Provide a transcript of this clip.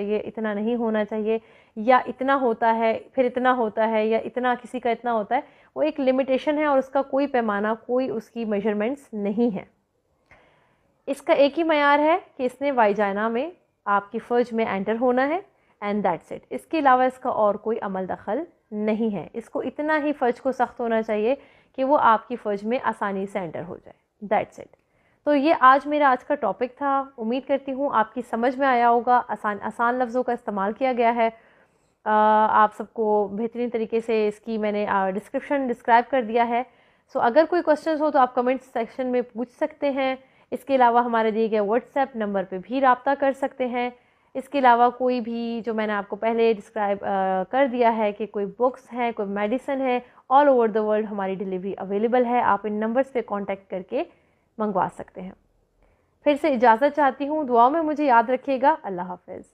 चाहिए, इतना नहीं होना चाहिए, या इतना होता है फिर इतना होता है, या इतना किसी का इतना होता है, वो एक लिमिटेशन है और उसका कोई पैमाना, कोई उसकी मेजरमेंट्स नहीं है। इसका एक ही मयार है कि इसने वाइजाना में आपकी फ़र्ज में एंटर होना है, एंड दैट्स इट। इसके अलावा इसका और कोई अमल दखल नहीं है। इसको इतना ही फ़र्ज को सख्त होना चाहिए कि वो आपकी फ़र्ज में आसानी से एंटर हो जाए, दैट्स इट। तो ये आज का टॉपिक था। उम्मीद करती हूँ आपकी समझ में आया होगा। आसान लफ्ज़ों का इस्तेमाल किया गया है। आप सबको बेहतरीन तरीके से इसकी मैंने डिस्क्राइब कर दिया है। सो अगर कोई क्वेश्चंस हो तो आप कमेंट सेक्शन में पूछ सकते हैं। इसके अलावा हमारे दिए गए व्हाट्सएप नंबर पे भी रब्ता कर सकते हैं। इसके अलावा कोई भी जो मैंने आपको पहले डिस्क्राइब कर दिया है कि कोई बुक्स हैं, कोई मेडिसिन है, ऑल ओवर द वर्ल्ड हमारी डिलीवरी अवेलेबल है। आप इन नंबर्स पे कांटेक्ट करके मंगवा सकते हैं। फिर से इजाज़त चाहती हूँ। दुआओं में मुझे याद रखिएगा। अल्लाह हाफ़िज़।